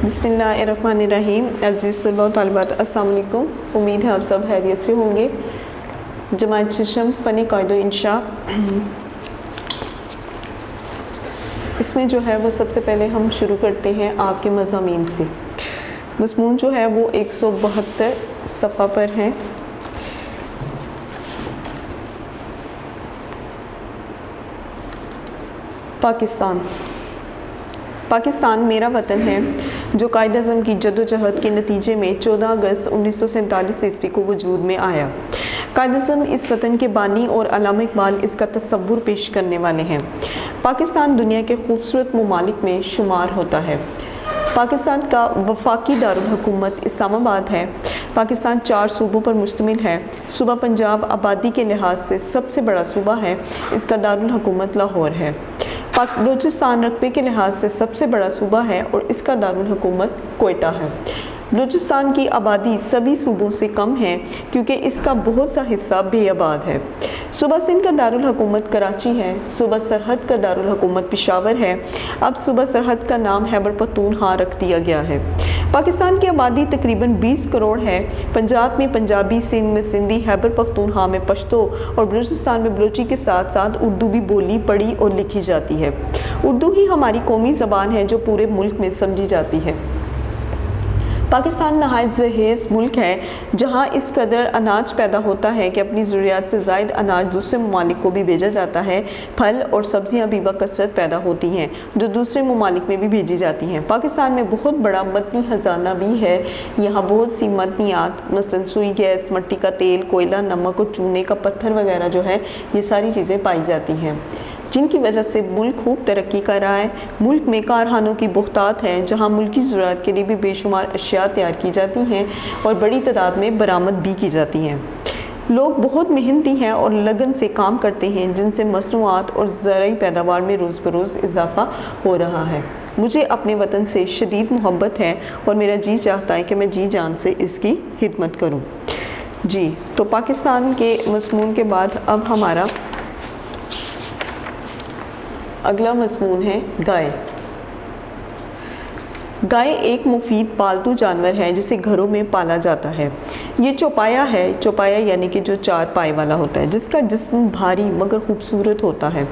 बिस्मिल्लाहिर्रहमानिर्रहीम। अज़ीज़ तलबा व तालिबात, अस्सलाम वालेकुम। उम्मीद है आप सब खैरियत से होंगे। जमात चशम फ़न क़ाइद इंशा, इसमें जो है वो सबसे पहले हम शुरू करते हैं आपके मज़ामीन से। मज़मून जो है वो 172 सफ़ा पर हैं। पाकिस्तान मेरा वतन है जो कायद अज़म की जदोजहद के नतीजे में 14 अगस्त 1947 ईस्वी को वजूद में आया। कायद अज़म इस वतन के बानी और अल्लामा इक़बाल इसका तसव्वुर पेश करने वाले हैं। पाकिस्तान दुनिया के खूबसूरत ममालिक में शुमार होता है। पाकिस्तान का वफाकी दारुल हुकूमत इस्लामाबाद है। पाकिस्तान 4 सूबों पर मुश्तमिल है। सूबा पंजाब आबादी के लिहाज से सबसे बड़ा सूबा है। इसका दारुल हुकूमत लाहौर है। बलूचिस्तान रकबे के लिहाज से सबसे बड़ा सूबा है और इसका दारुल हुकूमत कोयटा है। बलूचिस्तान की आबादी सभी सूबों से कम है क्योंकि इसका बहुत सा हिस्सा बेआबाद है। सूबा सिंध का दारुल हुकूमत कराची है। सूबा सरहद का दारुल हुकूमत पेशावर है। अब सूबा सरहद का नाम खैबर पख्तूनख्वा रख दिया गया है। पाकिस्तान की आबादी तकरीबन 20 करोड़ है। पंजाब में पंजाबी, सिंध में सिंधी, खैबर पख्तूनख्वा में पश्तो और बलूचिस्तान में बलूची के साथ साथ उर्दू भी बोली, पढ़ी और लिखी जाती है। उर्दू ही हमारी कौमी ज़बान है जो पूरे मुल्क में समझी जाती है। पाकिस्तान नहायत जहेज़ मुल्क है जहाँ इस कदर अनाज पैदा होता है कि अपनी ज़रूरियात से ज़ायद अनाज दूसरे ममालिक को भी भेजा जाता है। फल और सब्ज़ियाँ भी बकसरत पैदा होती हैं जो दूसरे ममालिक में भी भेजी जाती हैं। पाकिस्तान में बहुत बड़ा मदनी ख़जाना भी है। यहाँ बहुत सी मदनियात मसलन सुई गैस, मट्टी का तेल, कोयला, नमक और चूने का पत्थर वगैरह जो है ये सारी चीज़ें पाई जाती हैं जिनकी वजह से मुल्क खूब तरक्की कर रहा है। मुल्क में कारखानों की बहुतात है जहाँ मुल्की ज़रूरत के लिए भी बेशुमार अशिया तैयार की जाती हैं और बड़ी तादाद में बरामद भी की जाती हैं। लोग बहुत मेहनती हैं और लगन से काम करते हैं जिनसे मसनूआत और ज़राई पैदावार में रोज़ बरोज़ इजाफ़ा हो रहा है। मुझे अपने वतन से शदीद मोहब्बत है और मेरा जी चाहता है कि मैं जी जान से इसकी खिदमत करूँ। जी तो पाकिस्तान के मज़मून के बाद अब हमारा अगला मज़मून है गाय। गाय एक मुफीद पालतू जानवर है जिसे घरों में पाला जाता है। ये चौपाया है। चौपाया यानी कि जो 4 पाए वाला होता है, जिसका जिस्म भारी मगर खूबसूरत होता है।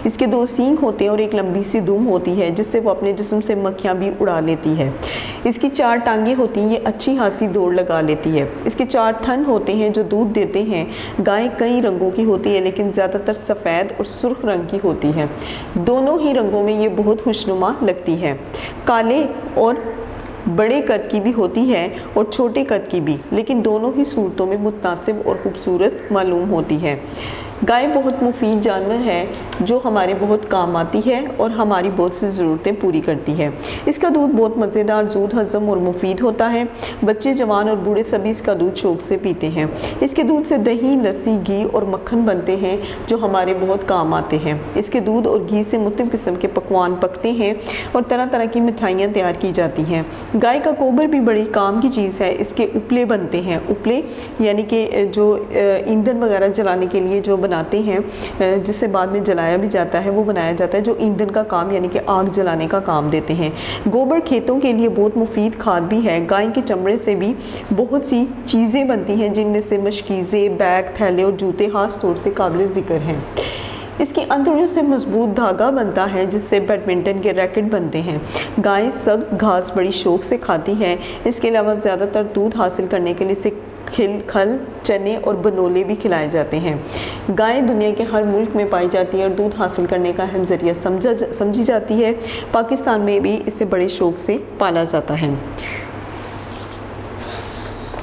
इसके 2 सींग होते हैं और एक लंबी सी दुम होती है जिससे वो अपने जिस्म से मक्खियाँ भी उड़ा लेती है। इसकी 4 टांगें होती हैं, ये अच्छी खासी दौड़ लगा लेती है। इसके 4 थन होते हैं जो दूध देते हैं। गाय कई रंगों की होती है लेकिन ज़्यादातर सफ़ेद और सुर्ख रंग की होती है। दोनों ही रंगों में ये बहुत खुशनुमा लगती है। काले और बड़े कद की भी होती है और छोटे कद की भी, लेकिन दोनों ही सूरतों में मुतनासिब और ख़ूबसूरत मालूम होती है। गाय बहुत मुफीद जानवर है जो हमारे बहुत काम आती है और हमारी बहुत सी ज़रूरतें पूरी करती है। इसका दूध बहुत मज़ेदार, ज़ूद हज़म और मुफीद होता है। बच्चे, जवान और बूढ़े सभी इसका दूध शौक़ से पीते हैं। इसके दूध से दही, लस्सी, घी और मक्खन बनते हैं जो हमारे बहुत काम आते हैं। इसके दूध और घी से मुख्तलिफ़ किस्म के पकवान पकते हैं और तरह तरह की मिठाइयाँ तैयार की जाती हैं। गाय का गोबर भी बड़ी काम की चीज़ है। इसके उपले बनते हैं। उपले यानी कि जो ईंधन वगैरह जलाने के लिए जो बनाते हैं, जिससे बाद में जलाया भी जाता है, वो बनाया जाता है जो ईंधन का काम यानी कि आग जलाने का काम देते हैं। गोबर खेतों के लिए बहुत मुफीद खाद भी है। गाय के चमड़े से भी बहुत सी चीज़ें बनती हैं जिनमें से मशकीज़े, बैग, थैले और जूते खास तौर से काबिल ज़िक्र हैं। इसकी अंतड़ियों से मजबूत धागा बनता है जिससे बैडमिंटन के रैकेट बनते हैं। गाय सब्ज़ घास बड़ी शौक से खाती है। इसके अलावा ज़्यादातर दूध हासिल करने के लिए इसे खल, चने और बनोले भी खिलाए जाते हैं। गाय दुनिया के हर मुल्क में पाई जाती है और दूध हासिल करने का अहम ज़रिया समझी जाती है। पाकिस्तान में भी इसे बड़े शौक से पाला जाता है।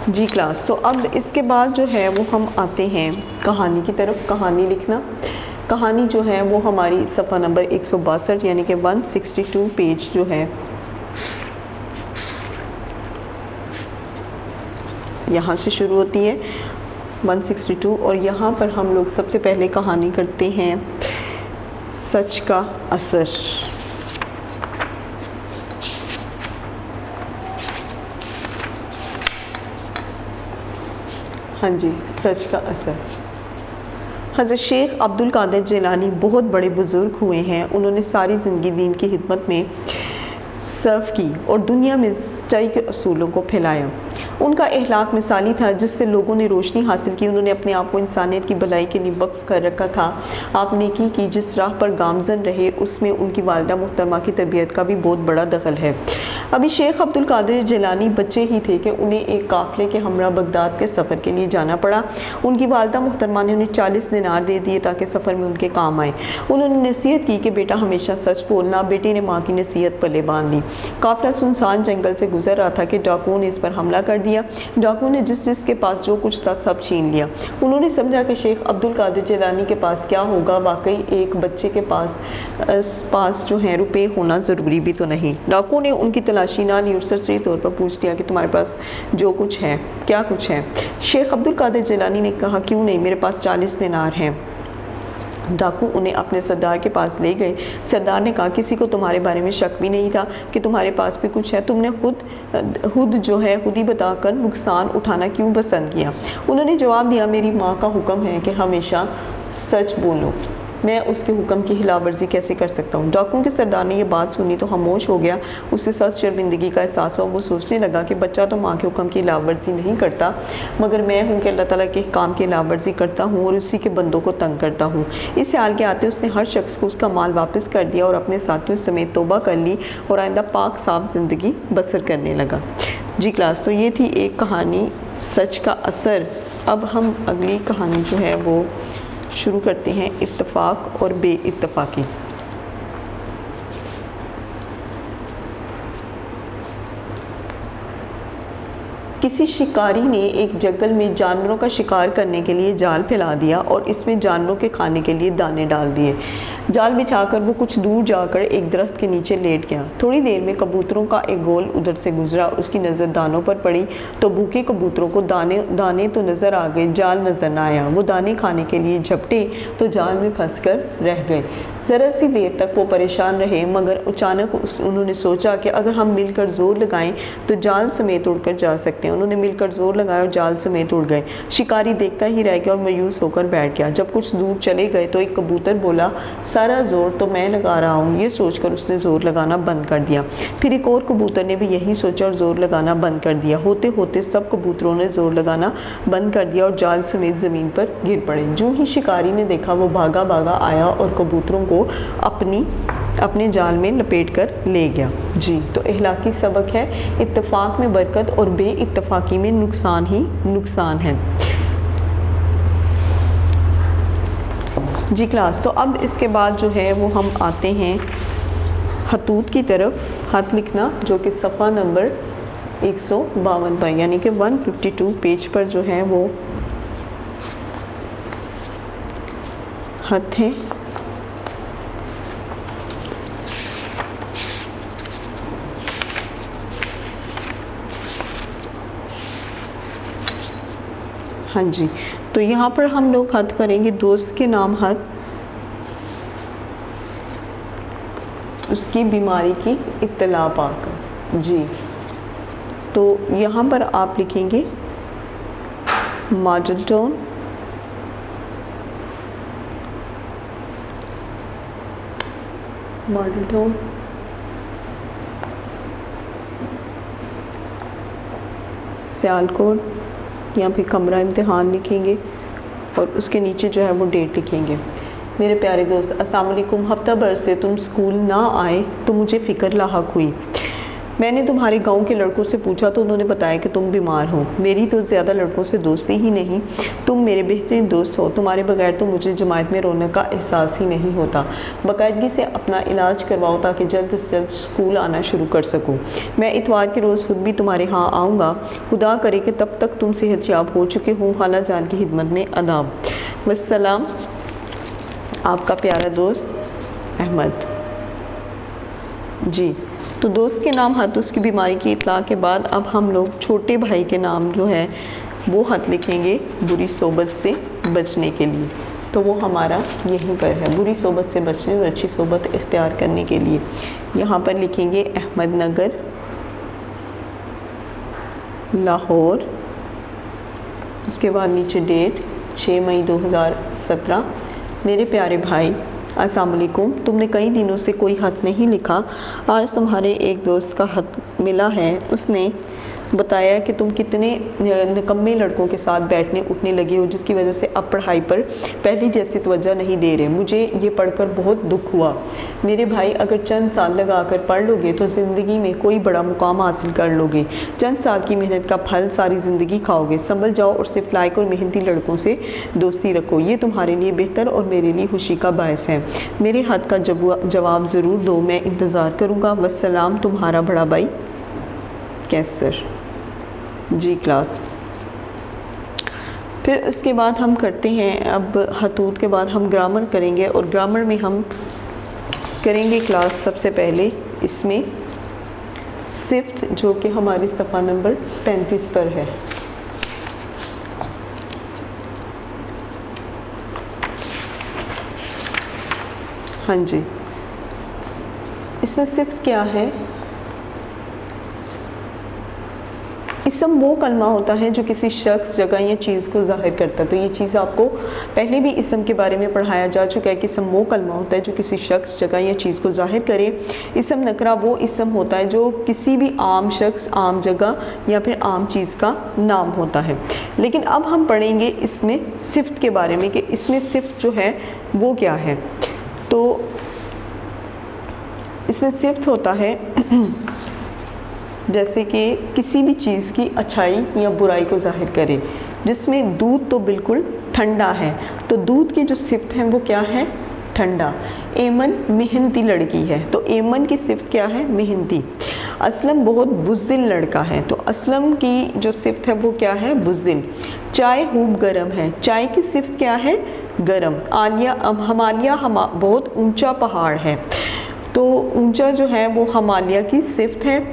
जी क्लास, तो अब इसके बाद जो है वो हम आते हैं कहानी की तरफ। कहानी लिखना, कहानी जो है वो हमारी सफ़ा नंबर 162 यानी कि 162 पेज जो है यहाँ से शुरू होती है 162 और यहाँ पर हम लोग सबसे पहले कहानी करते हैं सच का असर। हाँ जी, सच का असर। हज़रत शेख अब्दुल कादिर जिलानी बहुत बड़े बुज़ुर्ग हुए हैं। उन्होंने सारी ज़िंदगी दीन की खिदमत में सर्व की और दुनिया में सच्चाई के असूलों को फैलाया। उनका अखलाक मिसाली था जिससे लोगों ने रोशनी हासिल की। उन्होंने अपने आप को इंसानियत की भलाई के लिए वक्फ कर रखा था। आप नेकी की जिस राह पर गामजन रहे उसमें उनकी वालिदा मुहतरमा की तरबियत का भी बहुत बड़ा दखल है। अभी शेख अब्दुल कादिर जिलानी बच्चे ही थे कि उन्हें एक काफ़िले के हमरा बगदाद के सफ़र के लिए जाना पड़ा। उनकी वालिदा मुहतरमा ने उन्हें 40 दिनार दे दिए ताकि सफ़र में उनके काम आए। उन्होंने नसीहत की कि बेटा हमेशा सच बोलना। बेटे ने माँ की नसीहत पले बांध दी। काफ़िला सुनसान जंगल से गुजर रहा था कि डाकुओं ने इस पर हमला कर दिया। डाकुओं ने जिसके पास जो कुछ था सब छीन लिया। उन्होंने समझा कि शेख अब्दुल कादिर जिलानी के पास क्या होगा, वाकई एक बच्चे के पास जो है रुपए होना ज़रूरी भी तो नहीं। डाकुओं ने उनकी तलाशी ना ली और सरसरी तौर पर पूछ लिया कि तुम्हारे पास जो कुछ है क्या कुछ है। शेख अब्दुल कादिर जिलानी ने कहा क्यों नहीं, मेरे पास 40 दिनार हैं। डाकू उन्हें अपने सरदार के पास ले गए। सरदार ने कहा किसी को तुम्हारे बारे में शक भी नहीं था कि तुम्हारे पास भी कुछ है, तुमने खुद ही बताकर नुकसान उठाना क्यों पसंद किया। उन्होंने जवाब दिया मेरी माँ का हुक्म है कि हमेशा सच बोलो, मैं उसके हुक्म की खिलाफ वर्जी कैसे कर सकता हूँ। डाकुओं के सरदार ने ये बात सुनी तो खामोश हो गया। उससे सच शर्मिंदगी का एहसास हुआ। वो सोचने लगा कि बच्चा तो माँ के हुक्म की खिलाफ वर्जी नहीं करता, मगर मैं हूँ कि अल्लाह ताला के काम की खिलाफ वर्जी करता हूँ और उसी के बंदों को तंग करता हूँ। इस हाल के आते उसने हर शख्स को उसका माल वापस कर दिया और अपने साथियों समेत तौबा कर ली और आइंदा पाक साफ ज़िंदगी बसर करने लगा। जी क्लास, तो ये थी एक कहानी सच का असर। अब हम अगली कहानी जो है वो शुरू करते हैं, इत्तफाक और बेइत्तफाकी। किसी शिकारी ने एक जंगल में जानवरों का शिकार करने के लिए जाल फैला दिया और इसमें जानवरों के खाने के लिए दाने डाल दिए। जाल बिछाकर वो कुछ दूर जाकर एक दरख्त के नीचे लेट गया। थोड़ी देर में कबूतरों का एक गोल उधर से गुजरा। उसकी नज़र दानों पर पड़ी तो भूखे कबूतरों को दाने तो नज़र आ गए, जाल नज़र न आया। वो दाने खाने के लिए झपटे तो जाल में फंस कर रह गए। ज़रा सी देर तक वो परेशान रहे, मगर अचानक उन्होंने सोचा कि अगर हम मिलकर ज़ोर लगाएं तो जाल समेत उड़कर जा सकते हैं। उन्होंने मिलकर ज़ोर लगाया और जाल समेत उड़ गए। शिकारी देखता ही रह गया और मायूस होकर बैठ गया। जब कुछ दूर चले गए तो एक कबूतर बोला सारा ज़ोर तो मैं लगा रहा हूँ। ये सोचकर उसने ज़ोर लगाना बंद कर दिया। फिर एक और कबूतर ने भी यही सोचा और ज़ोर लगाना बंद कर दिया। होते होते सब कबूतरों ने ज़ोर लगाना बंद कर दिया और जाल समेत ज़मीन पर गिर पड़े। जो ही शिकारी ने देखा वो भागा भागा आया और कबूतरों को अपने जाल में लपेट कर ले गया। जी, तो अखलाकी सबक है, इत्तफाक में बरकत और बेइत्तफाकी में नुकसान ही नुकसान है। जी क्लास, तो अब इसके बाद जो है वो हम आते हैं खतूत की तरफ। खत लिखना जो कि सफ़ा नंबर 152 पर यानी कि 152 पेज पर जो है वो खत है। हाँ जी, तो यहाँ पर हम लोग खत करेंगे दोस्त के नाम खत, उसकी बीमारी की इत्तला पाकर। जी, तो यहाँ पर आप लिखेंगे मॉडल टाउन, सियालकोट, या फिर कमरा इम्तिहान लिखेंगे और उसके नीचे जो है वो डेट लिखेंगे। मेरे प्यारे दोस्त, अस्सलाम वालेकुम। हफ्ता भर से तुम स्कूल ना आए तो मुझे फ़िक्र लाहक हुई। मैंने तुम्हारे गांव के लड़कों से पूछा तो उन्होंने बताया कि तुम बीमार हो। मेरी तो ज़्यादा लड़कों से दोस्ती ही नहीं, तुम मेरे बेहतरीन दोस्त हो। तुम्हारे बगैर तो मुझे जमात में रोने का एहसास ही नहीं होता। बाकायदगी से अपना इलाज करवाओ ताकि जल्द से जल्द स्कूल आना शुरू कर सकूँ। मैं इतवार के रोज़ खुद भी तुम्हारे यहाँ आऊँगा। खुदा करे कि तब तक तुम सेहतयाब हो चुके हो। खाला जान की खिदमत में अदाब। वस्सलाम, आपका प्यारा दोस्त अहमद। जी, तो दोस्त के नाम खत, उसकी बीमारी की इत्तला के बाद अब हम लोग छोटे भाई के नाम जो है वो खत लिखेंगे बुरी सोबत से बचने के लिए। तो वो हमारा यहीं पर है, बुरी सोबत से बचने और अच्छी सोबत इख्तियार करने के लिए। यहाँ पर लिखेंगे अहमद नगर, लाहौर, उसके बाद नीचे डेट 6 मई 2017। मेरे प्यारे भाई, अस्सलाम वालेकुम। तुमने कई दिनों से कोई ख़त नहीं लिखा। आज तुम्हारे एक दोस्त का ख़त मिला है। उसने बताया कि तुम कितने निकम्मे लड़कों के साथ बैठने उठने लगे हो, जिसकी वजह से अब पढ़ाई पर पहले जैसी तवज्जो नहीं दे रहे। मुझे ये पढ़कर बहुत दुख हुआ। मेरे भाई, अगर चंद साल लगा कर पढ़ लोगे तो ज़िंदगी में कोई बड़ा मुकाम हासिल कर लोगे। चंद साल की मेहनत का फल सारी ज़िंदगी खाओगे। संभल जाओ और सिर्फ लायक और मेहनती लड़कों से दोस्ती रखो। ये तुम्हारे लिए बेहतर और मेरे लिए खुशी का बायस है। मेरे खत का जवाब ज़रूर दो, मैं इंतज़ार करूँगा। वस्सलाम, तुम्हारा बड़ा भाई कैसर। जी क्लास। फिर उसके बाद हम करते हैं, अब खतूत के बाद हम ग्रामर करेंगे, और ग्रामर में हम करेंगे क्लास सबसे पहले इसमें सिफ्त, जो कि हमारी सफ़ा नंबर 35 पर है। हाँ जी, इसमें सिफ्त क्या है? इसम वो कलमा होता है जो किसी शख्स, जगह या चीज़ को ज़ाहिर करता है। तो ये चीज़ आपको पहले भी इसम के बारे में पढ़ाया जा चुका है कि इसम वो कलमा होता है जो किसी शख्स, जगह या चीज़ को ज़ाहिर करे। इसम नकरा वो इसम होता है जो किसी भी आम शख्स, आम जगह या फिर आम चीज़ का नाम होता है। लेकिन अब हम पढ़ेंगे इसमें सिफ्त के बारे में कि इसमें सिफ्त जो है वो क्या है। तो इसमें सिफ्त होता है जैसे कि किसी भी चीज़ की अच्छाई या बुराई को ज़ाहिर करे। जिसमें दूध तो बिल्कुल ठंडा है, तो दूध की जो सिफ्त है वो क्या है? ठंडा। एमन मेहनती लड़की है, तो एमन की सिफ्त क्या है? मेहनती। असलम बहुत बुज़दिल लड़का है, तो असलम की जो सिफ्त है वो क्या है? बुज़दिल। चाय खूब गर्म है, चाय की सिफ्त क्या है? गर्म। हिमालय बहुत ऊंचा पहाड़ है, तो ऊंचा जो है वो हिमालय की सिफ्त है।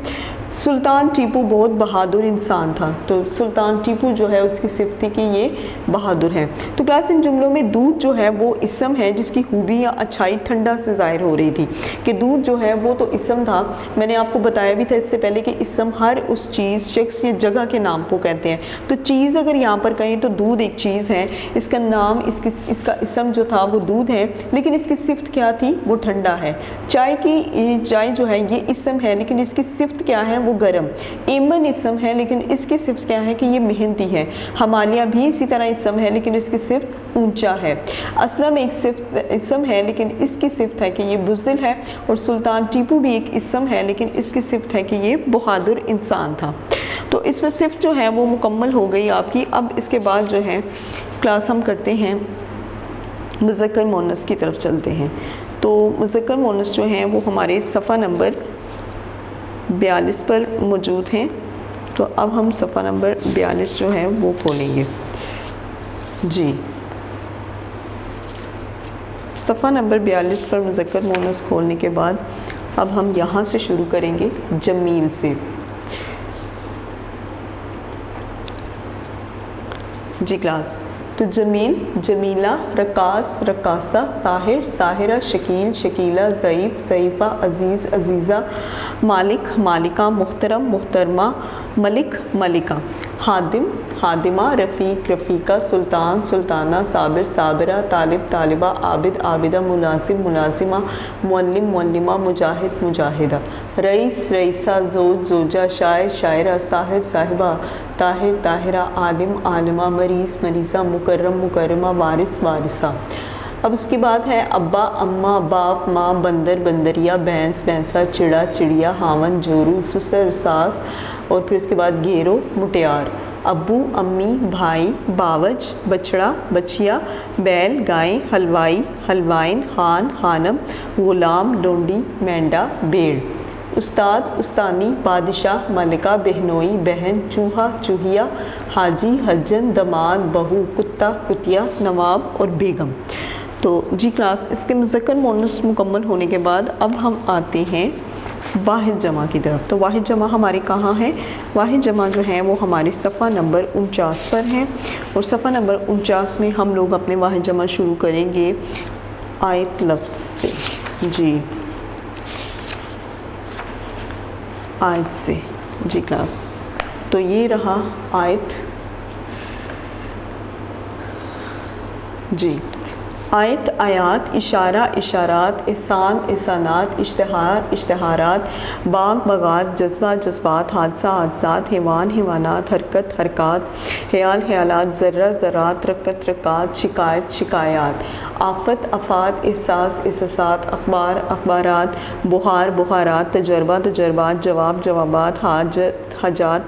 सुल्तान टीपू बहुत बहादुर इंसान था, तो सुल्तान टीपू जो है उसकी सिफ्त थी कि ये बहादुर है। तो क्लास इन जुमलों में दूध जो है वो इसम है जिसकी खूबी या अच्छाई ठंडा से ज़ाहिर हो रही थी, कि दूध जो है वो तो इसम था। मैंने आपको बताया भी था इससे पहले कि इसम हर उस चीज़, शख्स या जगह के नाम को कहते हैं। तो चीज़ अगर यहाँ पर कहें तो दूध एक चीज़ है, इसका नाम, इसका इसम जो था वो दूध है, लेकिन इसकी सिफ्त क्या थी? वो ठंडा है। चाय जो है ये इसम है, लेकिन इसकी सिफ्त क्या है? वो गरम। एमन इसम है, लेकिन इसकी सिफ्त क्या है? कि ये मेहनती है। हिमालय भी इसी तरह इसम है, लेकिन इसकी सिफ्त ऊंचा है। असलम एक सिफ्त इसम है, लेकिन इसकी सिफ्त है कि ये बुज़दिल है। और सुल्तान टीपू भी एक इसम है, लेकिन इसकी सिफ्त है कि ये बहादुर इंसान था। तो इसमें सिफ्त जो है वो मुकम्मल हो गई आपकी। अब इसके बाद जो है क्लास हम करते हैं मुज़क्कर मुअन्नस की तरफ चलते हैं। तो मुज़क्कर मुअन्नस जो हैं वो हमारे सफ़ा नंबर 42 पर मौजूद हैं। तो अब हम सफ़ा नंबर 42 जो है वो खोलेंगे। जी, सफ़ा नंबर 42 पर मुज़क्कर मुअन्नस खोलने के बाद अब हम यहाँ से शुरू करेंगे जमील से। जी क्लास। तो जमील, जमीला, रकास, रकासा, साहिर, साहिरा, शकील, शकीला, ज़ईफ़, ज़ईफ़ा, अज़ीज़, अज़ीज़ा, मालिक, मालिका, मुहतरम, मुहतरमा, मलिक, मलिका, हादिम, हादिमा, रफ़ीक, रफ़ीका, सुल्तान, सुल्ताना, साबिर, साबिरा, तालिब, तालिबा, आबिद, आबिदा, मुलाजिम, मुलाजिमा, मुअल्लिम, मुअल्लिमा, मुजाहिद, मुजाहिदा, रईस, रईसा, ज़ोज, ज़ोजा, शायर, शायरा, साहिब, साहिबा, ताहिर, ताहिरा, आलिम, आलिमा, मरीज़, मरीज़ा, मुकर्रम, मुकर्रमा, वारिस, वारिसा। अब उसके बाद है अब्बा, अम्मा, बाप, माँ, बंदर, बंदरिया, भैंस, भैंसा, चिड़ा, चिड़िया, हावन, जोरू, सुसर, सास, और फिर उसके बाद घेरो, मुटियार, अब्बू, अम्मी, भाई, बावज, बछड़ा, बछिया, बैल, गाय, हलवाई, हलवाइन, खान, खानम, गुलाम, लोंडी, मेंढा, भेड़, उस्ताद, उस्तानी, बादशाह, मलिका, बहनोई, बहन, चूहा, चूहिया, हाजी, हज्जन, दमाद, बहू, कुत्ता, कुतिया, नवाब और बेगम। तो जी क्लास, इसके मुज़क्कर मुअन्नस मुकम्मल होने के बाद अब हम आते हैं वाहिद जमा की तरफ। तो वाहिद जमा हमारे कहाँ है? वाहिद जमा जो है वो हमारे सफ़ा नंबर 49 पर है, और सफ़ा नंबर 49 में हम लोग अपने वाहिद जमा शुरू करेंगे आयत लफ्ज़ से। जी, आयत से। जी क्लास, तो ये रहा आयत। जी, آیت آیات، اشارہ اشارات، احسان احسانات، اشتہار اشتہارات، باغ باغات، جذبہ جذبات، حادثہ حادثات، حیوان حیوانات، حرکت حرکات، خیال خیالات، ذرہ ذرات، رکت رکات، شکایت شکایات، آفت آفات، احساس احساسات، اخبار اخبارات، بخار بخارات، تجربہ تجربات، جواب جوابات، حاجت حاجات،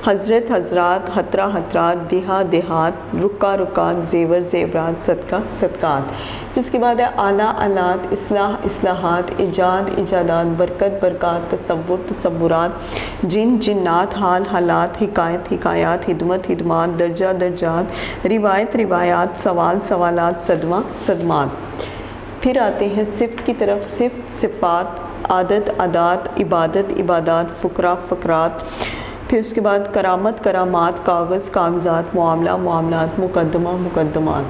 حضرت حضرات، خطرہ خطرات، دیہا دیہات، رکا رکات، زیور زیورات، صدقہ صدقات۔ اس کے بعد ہے اعلیٰ آلات، اصلاح اصلاحات، ایجاد ایجادات، برکت برکات، تصور تصورات، جن جنات، حال حالات، حکایت حکایات، خدمت خدمات، درجہ درجات، روایت روایات، سوال سوالات، صدمہ صدمات۔ پھر آتے ہیں صفت کی طرف، صفت صفات، عادت عادات، عبادت عبادات، فقرہ فقرات۔ پھر اس کے بعد کرامت کرامات، کاغذ کاغذات، معاملہ معاملات، مقدمہ مقدمات۔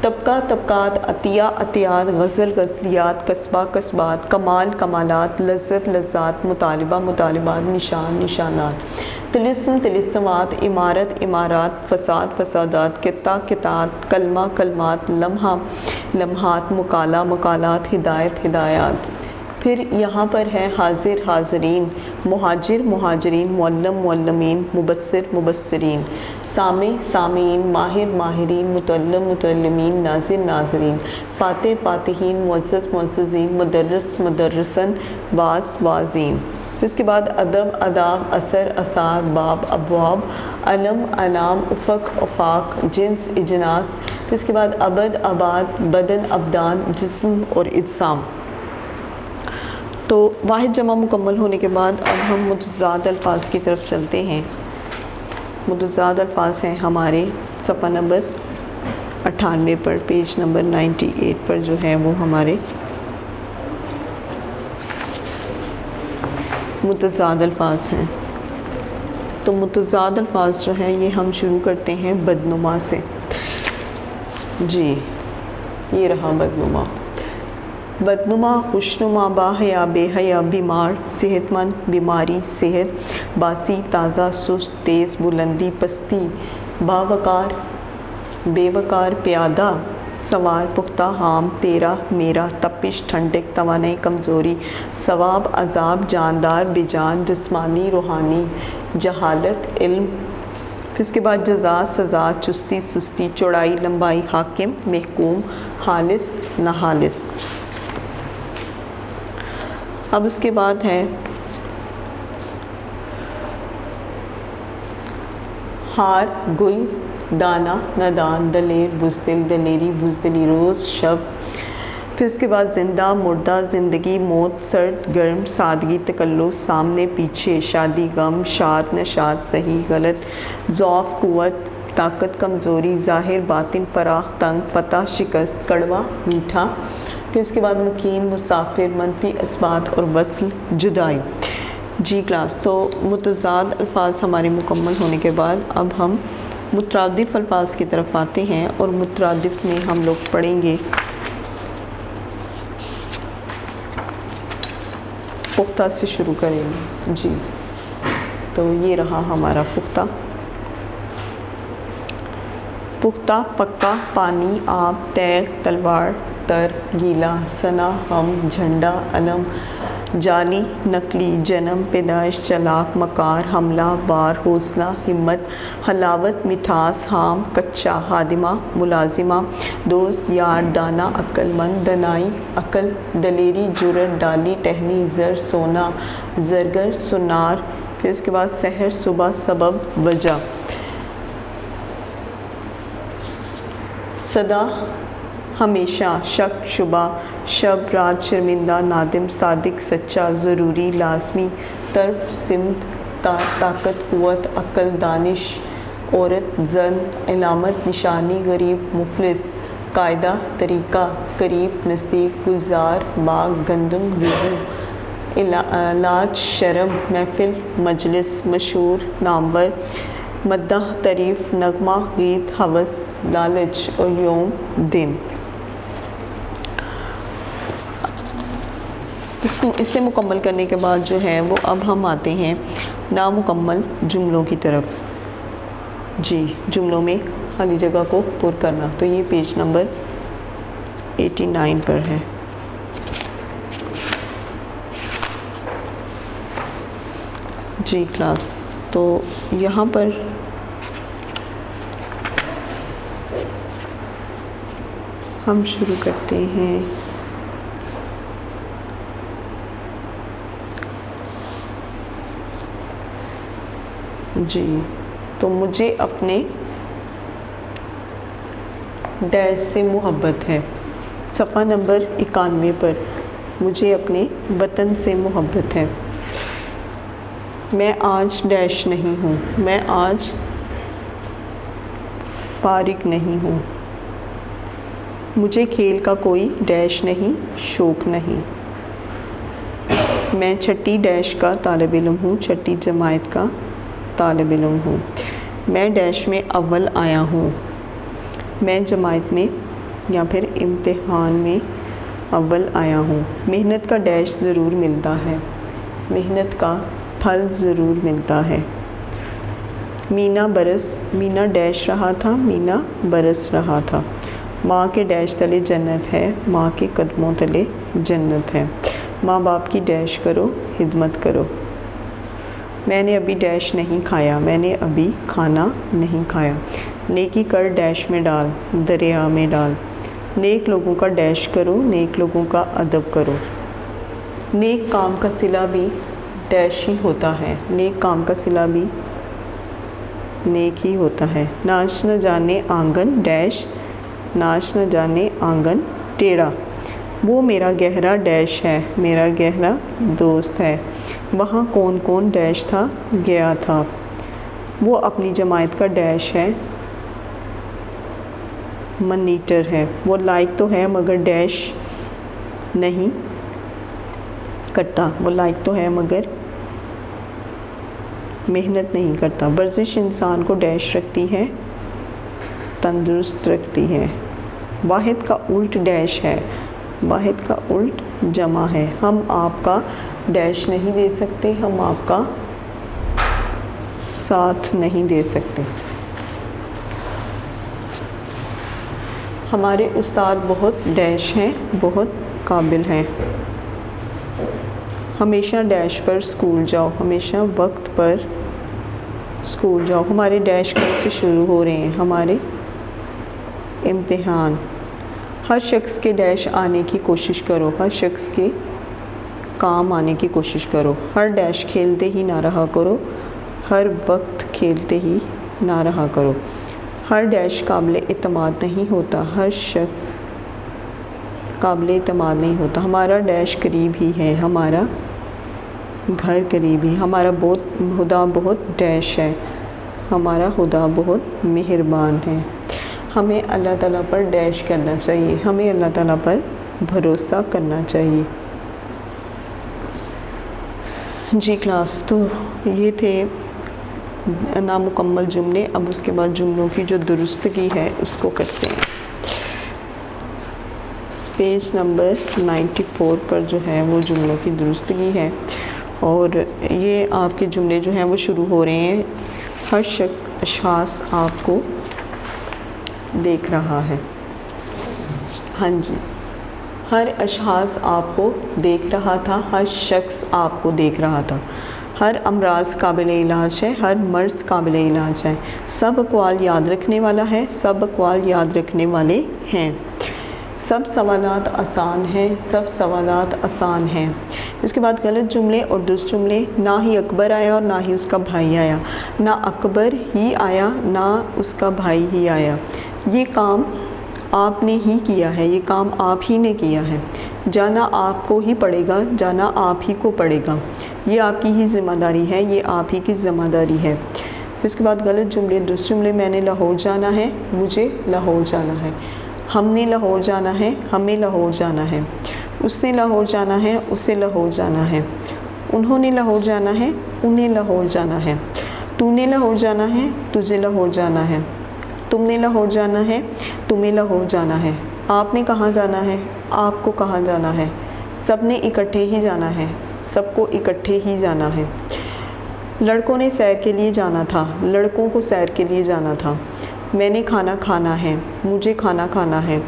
طبقہ طبقات، عطیہ عطیات، غزل غزلیات، قصبہ قصبات، کمال کمالات، لذت لذات، مطالبہ مطالبات، نشان نشانات، طلسم طلسمات، عمارت عمارات، فساد فسادات، قطع قطعات، کلمہ کلمات، لمحہ لمحات، مقالہ مقالات، ہدایت ہدایات۔ پھر یہاں پر ہے حاضر حاضرین، مہاجر مہاجرین، معلم معلمین، مبصر مبصرین، سامع سامعین، ماہر ماہرین، متعلم متعلمین، ناظر ناظرین، فاتح فاتحین، معزز معززین، مدرس مدرسن، واعظ واعظین۔ پھر اس کے بعد ادب آداب، اثر اثار، باب ابواب، علم علام، افق افاق، جنس اجناس۔ پھر اس کے بعد ابد آباد، بدن ابدان، جسم اور اجسام۔ تو واحد جمع مکمل ہونے کے بعد اب ہم متضاد الفاظ کی طرف چلتے ہیں۔ متضاد الفاظ ہیں ہمارے صفحہ نمبر 98 پر، پیج نمبر 98 پر جو ہے وہ ہمارے متضاد الفاظ ہیں۔ تو متضاد الفاظ جو ہیں یہ ہم شروع کرتے ہیں بدنما سے۔ جی یہ رہا بدنما۔ بدنما، خوشنما، باحیا بے حیا، بیمار صحت مند، بیماری صحت، باسی تازہ، سست تیز، بلندی پستی، باوقار بے وقار، پیادہ سوار، پختہ عام، تیرا میرا، تپش ٹھنڈک، توانائی کمزوری، ثواب عذاب، جاندار بے جان، جسمانی روحانی، جہالت علم۔ پھر اس کے بعد جزا سزا، چستی سستی، چوڑائی لمبائی، حاکم محکوم، خالص ناخالص۔ اب اس کے بعد ہے ہار گل، دانا نادان، دلیر بزدل، دلیری بزدلی، روز شب۔ پھر اس کے بعد زندہ مردہ، زندگی موت، سرد گرم، سادگی تکلف، سامنے پیچھے، شادی غم، شاد نشاد، صحیح غلط، ضعف قوت، طاقت کمزوری، ظاہر باطن، فراخ تنگ، فتح شکست، کڑوا میٹھا۔ پھر اس کے بعد مقیم مسافر، منفی اثبات اور وصل جدائی۔ جی کلاس، تو متضاد الفاظ ہمارے مکمل ہونے کے بعد اب ہم مترادف الفاظ کی طرف آتے ہیں، اور مترادف میں ہم لوگ پڑھیں گے پختہ سے شروع کریں گے۔ جی تو یہ رہا ہمارا پختہ۔ پختہ پکا، پانی، آب، تیغ، تلوار، تر، گیلا، ثنا، ہم، جھنڈا، علم، جعلی، نقلی، جنم، پیدائش، چلاک، مکار، حملہ، بار، حوصلہ، ہمت، حلاوت، مٹھاس، حام، کچا، خادمہ، ملازمہ، دوست، یار، دانا، عقل مند، دنائی، عقل، دلیری، جرأت، ڈالی، ٹہنی، زر، سونا، زرگر، سنار۔ پھر اس کے بعد سحر، صبح، سبب، وجہ، صدا، ہمیشہ، شک، شبہ، شب، رات، شرمندہ، نادم، صادق، سچا، ضروری، لازمی، طرف، سمت، طاقت، قوت، عقل، دانش، عورت، زن، علامت، نشانی، غریب، مفلس، قاعدہ، طریقہ، قریب، نزدیک، گلزار، باغ، گندم، گیہوں، علاج، شرم، محفل، مجلس، مشہور، نامور، مدح، تعریف، نغمہ، گیت، ہوس، لالچ اور یوم، دن۔ اس سے مکمل کرنے کے بعد جو ہے وہ اب ہم آتے ہیں نامکمل جملوں کی طرف۔ جی جملوں میں خالی جگہ کو پر کرنا۔ تو یہ پیج نمبر 89 پر ہے۔ جی کلاس، تو یہاں پر ہم شروع کرتے ہیں۔ جی، تو مجھے اپنے ڈیش سے محبت ہے، صفحہ نمبر 91 پر، مجھے اپنے وطن سے محبت ہے۔ میں آج ڈیش نہیں ہوں، میں آج فارغ نہیں ہوں، مجھے کھیل کا کوئی ڈیش نہیں، شوق نہیں۔ میں چھٹی ڈیش کا طالب علم ہوں، چھٹی جماعت کا طالب علم ہوں۔ میں ڈیش میں اول آیا ہوں، میں جماعت میں یا پھر امتحان میں اول آیا ہوں۔ محنت کا ڈیش ضرور ملتا ہے، محنت کا پھل ضرور ملتا ہے۔ مینا ڈیش رہا تھا، مینا برس رہا تھا۔ ماں کے ڈیش تلے جنت ہے، ماں کے قدموں تلے جنت ہے۔ ماں باپ کی ڈیش کرو، خدمت کرو۔ میں نے ابھی ڈیش نہیں کھایا، میں نے ابھی کھانا نہیں کھایا۔ نیکی کر ڈیش میں ڈال، دریا میں ڈال۔ نیک لوگوں کا ڈیش کرو، نیک لوگوں کا ادب کرو۔ نیک کام کا صلہ بھی ڈیش ہی ہوتا ہے، نیک کام کا صلہ بھی نیک ہی ہوتا ہے۔ ناچ نہ جانے آنگن ڈیش، ناچ نہ جانے آنگن ٹیڑھا۔ وہ میرا گہرا ڈیش ہے، میرا گہرا دوست ہے۔ وہاں کون کون ڈیش تھا، گیا تھا۔ وہ اپنی جماعت کا ڈیش ہے، منیٹر ہے۔ وہ لائق تو ہے مگر ڈیش نہیں کرتا، وہ لائق تو ہے مگر محنت نہیں کرتا۔ ورزش انسان کو ڈیش رکھتی ہے، تندرست رکھتی ہے۔ واحد کا الٹ ڈیش ہے، واحد کا الٹ جمع ہے۔ ہم آپ کا ڈیش نہیں دے سکتے، ہم آپ کا ساتھ نہیں دے سکتے۔ ہمارے استاد بہت ڈیش ہیں، بہت قابل ہیں۔ ہمیشہ ڈیش پر اسکول جاؤ، ہمیشہ وقت پر اسکول جاؤ۔ ہمارے ڈیش کل سے شروع ہو رہے ہیں، ہمارے امتحان۔ ہر شخص کے ڈیش آنے کی کوشش کرو، ہر شخص کے کام آنے کی کوشش کرو۔ ہر ڈیش کھیلتے ہی نہ رہا کرو، ہر وقت کھیلتے ہی نہ رہا کرو۔ ہر ڈیش قابل اعتماد نہیں ہوتا، ہر شخص قابل اعتماد نہیں ہوتا۔ ہمارا ڈیش قریب ہی ہے، ہمارا گھر قریب ہی۔ ہمارا خدا بہت ڈیش ہے، ہمارا خدا بہت مہربان ہے۔ ہمیں اللہ تعالیٰ پر ڈیش کرنا چاہیے، ہمیں اللہ تعالیٰ پر بھروسہ کرنا چاہیے۔ جی کلاس، تو یہ تھے نامکمل جملے۔ اب اس کے بعد جملوں کی جو درستگی ہے اس کو کرتے ہیں۔ پیج نمبر 94 پر جو ہے وہ جملوں کی درستگی ہے، اور یہ آپ کے جملے جو ہیں وہ شروع ہو رہے ہیں۔ ہر اشخاص آپ کو دیکھ رہا ہے۔ ہاں جی، ہر اشخاص آپ کو دیکھ رہا تھا، ہر شخص آپ کو دیکھ رہا تھا۔ ہر امراض قابل علاج ہے، ہر مرض قابل علاج ہے۔ سب اقوال یاد رکھنے والا ہے، سب اقوال یاد رکھنے والے ہیں۔ سب سوالات آسان ہیں، سب سوالات آسان ہیں۔ اس کے بعد غلط جملے اور درست جملے۔ نہ ہی اکبر آیا اور نہ ہی اس کا بھائی آیا، نہ اکبر ہی آیا نہ اس کا بھائی ہی آیا۔ یہ کام آپ نے ہی کیا ہے، یہ کام آپ ہی نے کیا ہے۔ جانا آپ کو ہی پڑے گا، جانا آپ ہی کو پڑے گا۔ یہ آپ کی ہی ذمہ داری ہے، یہ آپ ہی کی ذمہ داری ہے۔ اس کے بعد غلط جملے درست جملے۔ میں نے لاہور جانا ہے، مجھے لاہور جانا ہے۔ ہم نے لاہور جانا ہے، ہمیں لاہور جانا ہے۔ اس نے لاہور جانا ہے، اسے لاہور جانا ہے۔ انہوں نے لاہور جانا ہے، انہیں لاہور جانا ہے۔ تو نے لاہور جانا ہے، تجھے لاہور جانا ہے۔ تم نے لاہور جانا ہے، تمہیں لاہور جانا ہے۔ آپ نے کہاں جانا ہے، آپ کو کہاں جانا ہے۔ سب نے اکٹھے ہی جانا ہے، سب کو اکٹھے ہی جانا ہے۔ لڑکوں نے سیر کے لیے جانا تھا، لڑکوں کو سیر کے لیے جانا تھا۔ میں نے کھانا کھانا ہے، مجھے کھانا کھانا ہے۔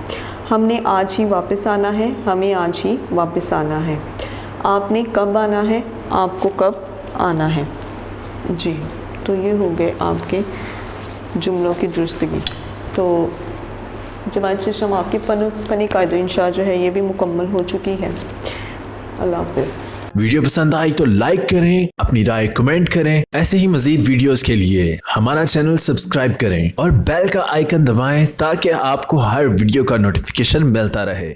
हमने आज ही वापस आना है, हमें आज ही वापस आना है। आपने कब आना है, आपको कब आना है। जी, तो ये हो गए आपके जुमलों की दुरुस्तगी। तो जमात इस्लाम आपकी फ़नी कायदो इंशा जो है ये भी मुकम्मल हो चुकी है। अल्लाह हाफ़िज़। वीडियो पसंद आई तो लाइक करें, अपनी राय कमेंट करें। ऐसे ही मजीद वीडियोस के लिए हमारा चैनल सब्सक्राइब करें और बेल का आइकन दबाएं ताकि आपको हर वीडियो का नोटिफिकेशन मिलता रहे।